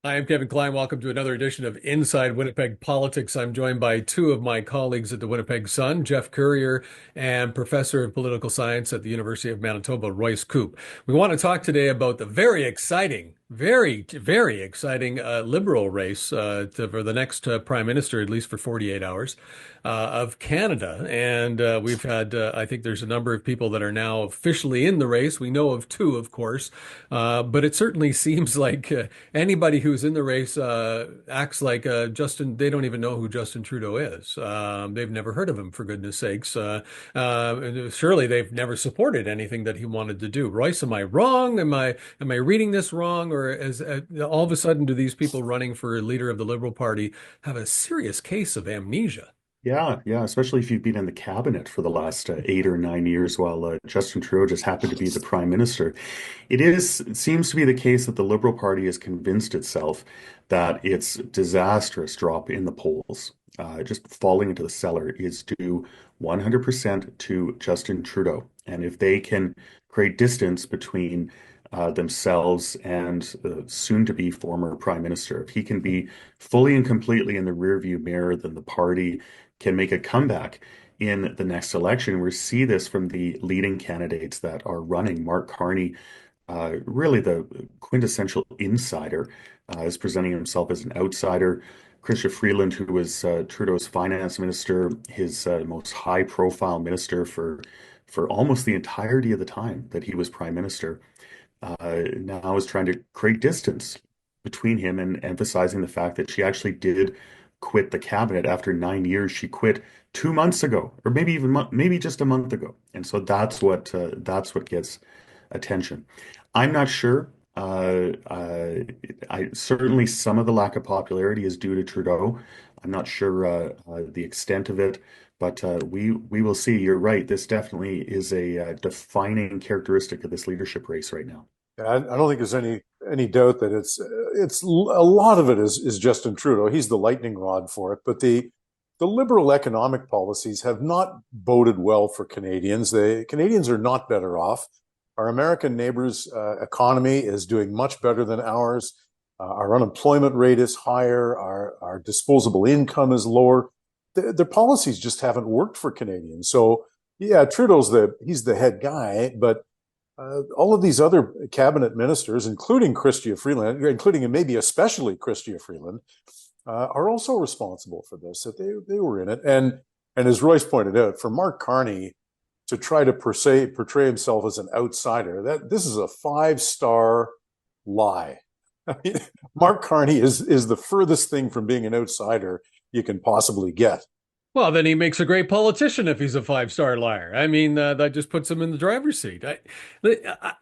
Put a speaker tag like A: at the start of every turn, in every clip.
A: Hi, I'm Kevin Klein. Welcome to another edition of Inside Winnipeg Politics. I'm joined by two of my colleagues at the Winnipeg Sun, Geoff Currier and Professor of Political Science at the University of Manitoba, Royce Koop. We want to talk today about the very exciting, very exciting Liberal race for the next Prime Minister, at least for 48 hours, of Canada. And we've had, I think there's a number of people that are now officially in the race. We know of two, of course, but it certainly seems like anybody who's in the race acts like Justin. They don't even know who Justin Trudeau is. They've never heard of him, for goodness sakes. Surely they've never supported anything that he wanted to do. Royce, am I wrong? Am I reading this wrong? Or as all of a sudden, do these people running for leader of the Liberal Party have a serious case of amnesia?
B: Yeah, especially if you've been in the cabinet for the last 8 or 9 years while Justin Trudeau just happened to be the prime minister. It seems to be the case that the Liberal Party has convinced itself that its disastrous drop in the polls, just falling into the cellar, is due 100% to Justin Trudeau. And if they can create distance between themselves and the soon-to-be former prime minister, if he can be fully and completely in the rearview mirror, then the party can make a comeback in the next election. We see this from the leading candidates that are running. Mark Carney, really the quintessential insider, is presenting himself as an outsider. Chrystia Freeland, who was Trudeau's finance minister, his most high-profile minister for almost the entirety of the time that he was prime minister, now is trying to create distance between him and emphasizing the fact that she actually did quit the cabinet after 9 years. She quit 2 months ago, or maybe even maybe just a month ago, and so that's what gets attention. I'm not sure. I certainly some of the lack of popularity is due to Trudeau. I'm not sure the extent of it, but we will see. You're right. This definitely is a defining characteristic of this leadership race right now.
C: Yeah, I don't think there's any doubt that it's a lot of it is Justin Trudeau. He's the lightning rod for it. But the liberal economic policies have not boded well for Canadians. The Canadians are not better off. Our American neighbors' economy is doing much better than ours. Our unemployment rate is higher. Our disposable income is lower. Their policies just haven't worked for Canadians. So yeah, he's the head guy, but all of these other cabinet ministers, including Chrystia Freeland, including and maybe especially Chrystia Freeland, are also responsible for this. That they were in it, and as Royce pointed out, for Mark Carney to try to portray himself as an outsider, that this is a 5-star lie. I mean, Mark Carney is the furthest thing from being an outsider you can possibly get.
A: Well, then he makes a great politician if he's a five-star liar. I mean, that just puts him in the driver's seat.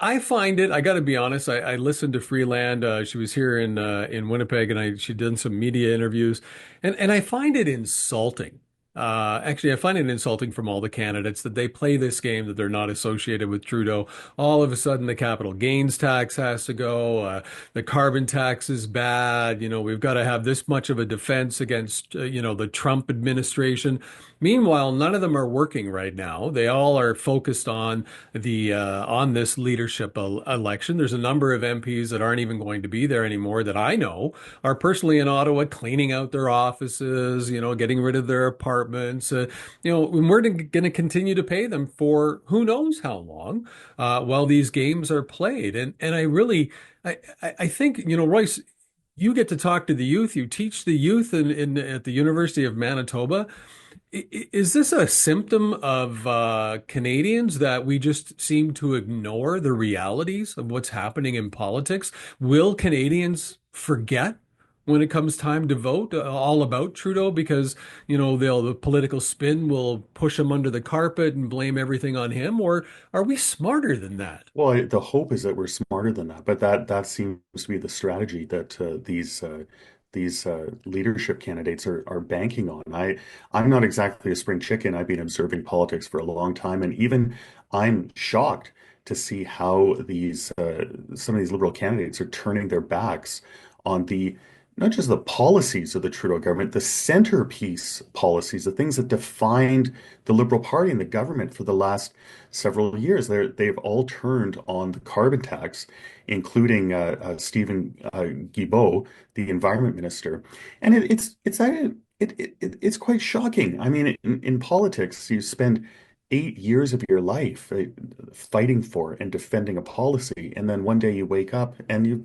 A: I find it. I got to be honest. I listened to Freeland. She was here in Winnipeg, and she did some media interviews, and I find it insulting. Actually, I find it insulting from all the candidates that they play this game that they're not associated with Trudeau. All of a sudden, the capital gains tax has to go. The carbon tax is bad. We've got to have this much of a defense against, the Trump administration. Meanwhile, none of them are working right now. They all are focused on on this leadership election. There's a number of MPs that aren't even going to be there anymore that I know are personally in Ottawa cleaning out their offices, getting rid of their apartments. And we're going to continue to pay them for who knows how long while these games are played. And I think, Royce, you get to talk to the youth. You teach the youth at the University of Manitoba. Is this a symptom of Canadians that we just seem to ignore the realities of what's happening in politics? Will Canadians forget when it comes time to vote all about Trudeau because, the political spin will push him under the carpet and blame everything on him? Or are we smarter than that?
B: Well, the hope is that we're smarter than that, but that seems to be the strategy that these leadership candidates are banking on. I'm not exactly a spring chicken. I've been observing politics for a long time, and even I'm shocked to see how these some of these liberal candidates are turning their backs on the not just the policies of the Trudeau government, the centerpiece policies, the things that defined the Liberal Party and the government for the last several years. They've all turned on the carbon tax, including Stephen Guilbeault, the environment minister. And it's quite shocking. I mean, in politics, you spend 8 years of your life fighting for and defending a policy, and then one day you wake up and you've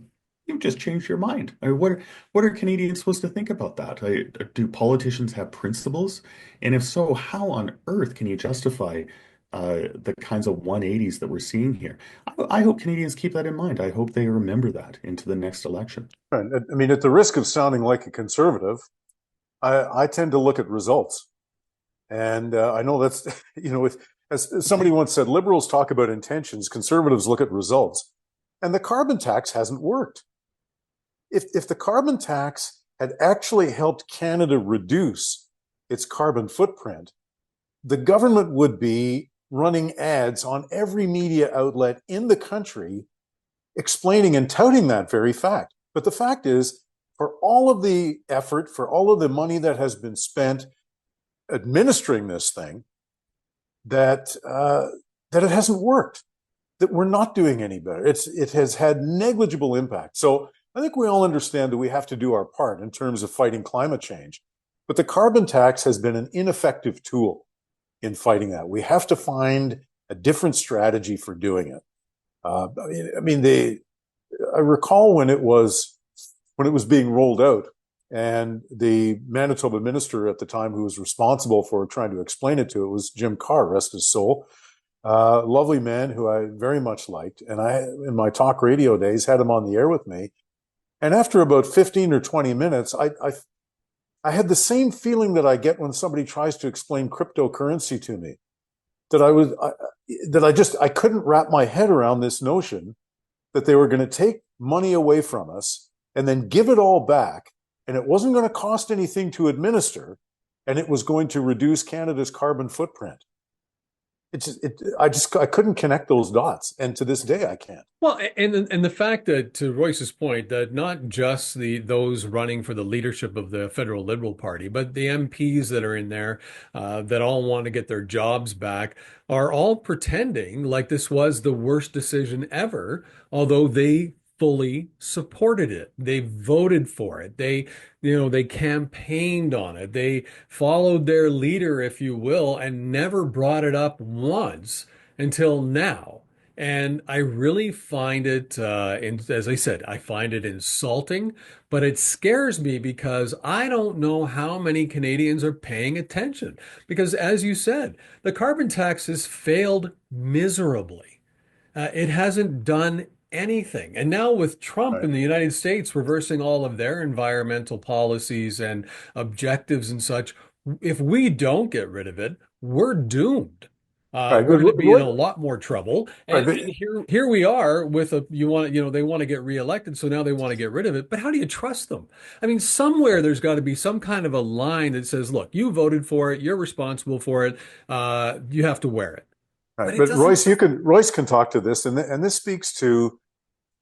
B: just changed your mind. I mean, what are Canadians supposed to think about that? Do politicians have principles? And if so, how on earth can you justify the kinds of 180s that we're seeing here? I hope Canadians keep that in mind. I hope they remember that into the next election.
C: Right. I mean, at the risk of sounding like a conservative, I tend to look at results. And I know that's, as somebody once said, liberals talk about intentions, conservatives look at results. And the carbon tax hasn't worked. If the carbon tax had actually helped Canada reduce its carbon footprint, the government would be running ads on every media outlet in the country explaining and touting that very fact. But the fact is, for all of the effort, for all of the money that has been spent administering this thing, that it hasn't worked, that we're not doing any better. It has had negligible impact. So I think we all understand that we have to do our part in terms of fighting climate change. But the carbon tax has been an ineffective tool in fighting that. We have to find a different strategy for doing it. I recall when it was being rolled out, and the Manitoba minister at the time who was responsible for trying to explain it to it was Jim Carr, rest his soul. Lovely man who I very much liked. And I, in my talk radio days, had him on the air with me. And after about 15 or 20 minutes, I had the same feeling that I get when somebody tries to explain cryptocurrency to me, that I couldn't wrap my head around this notion that they were going to take money away from us and then give it all back. And it wasn't going to cost anything to administer, and it was going to reduce Canada's carbon footprint. I couldn't connect those dots, and to this day I can't.
A: Well, and the fact that, to Royce's point, that not just those running for the leadership of the federal Liberal Party, but the MPs that are in there that all want to get their jobs back are all pretending like this was the worst decision ever, although they fully supported it. They voted for it. They campaigned on it. They followed their leader, if you will, and never brought it up once until now. And I really find it, as I said, I find it insulting, but it scares me because I don't know how many Canadians are paying attention. Because as you said, the carbon tax has failed miserably. It hasn't done anything. And now with Trump
C: Right.
A: in the United States reversing all of their environmental policies and objectives and such, if we don't get rid of it, we're doomed.
C: Right.
A: We're
C: But,
A: going to be in a lot more trouble.
C: right.
A: And here we are with they want to get reelected, so now they want to get rid of it. But how do you trust them? I mean, somewhere there's got to be some kind of a line that says, look, you voted for it, you're responsible for it, you have to wear it.
C: Right.
A: But it
C: But
A: doesn't.
C: Royce can talk to this, and this speaks to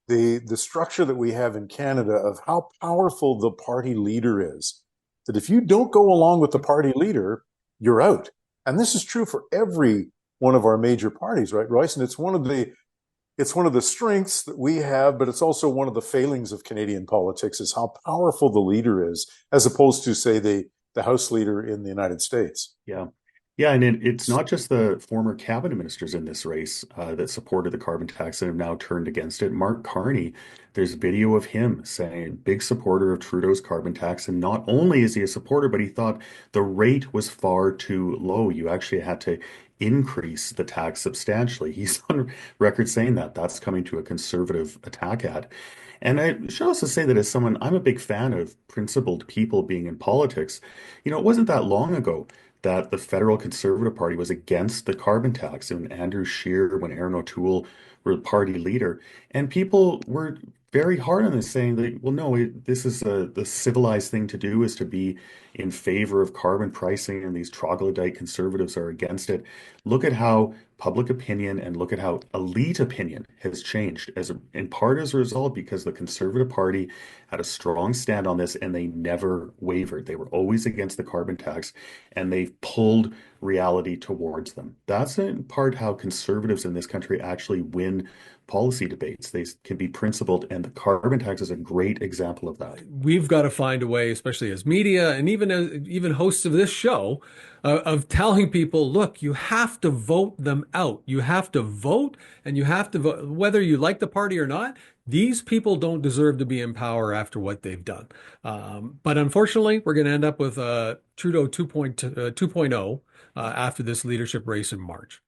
C: the structure that we have in Canada of how powerful the party leader is. That if you don't go along with the party leader, you're out. And this is true for every one of our major parties, right, Royce? And it's one of the strengths that we have, but it's also one of the failings of Canadian politics is how powerful the leader is, as opposed to, say, the House leader in the United States.
B: Yeah. Yeah, and it's not just the former cabinet ministers in this race that supported the carbon tax and have now turned against it. Mark Carney, there's video of him saying, big supporter of Trudeau's carbon tax. And not only is he a supporter, but he thought the rate was far too low. You actually had to increase the tax substantially. He's on record saying that. That's coming to a conservative attack ad. And I should also say that as someone, I'm a big fan of principled people being in politics. It wasn't that long ago that the federal Conservative Party was against the carbon tax, and Andrew Scheer, when Aaron O'Toole were the party leader, and people were very hard on this, saying that, well, no, this is the civilized thing to do is to be in favor of carbon pricing, and these troglodyte conservatives are against it. Look at how public opinion and look at how elite opinion has changed in part as a result because the Conservative Party had a strong stand on this and they never wavered. They were always against the carbon tax and they've pulled reality towards them. That's in part how conservatives in this country actually win policy debates. They can be principled, and the carbon tax is a great example of that.
A: We've got to find a way, especially as media and even hosts of this show, of telling people, look, you have to vote them out. You have to vote, and you have to vote whether you like the party or not. These people don't deserve to be in power after what they've done. But unfortunately, we're going to end up with Trudeau 2.0 after this leadership race in March.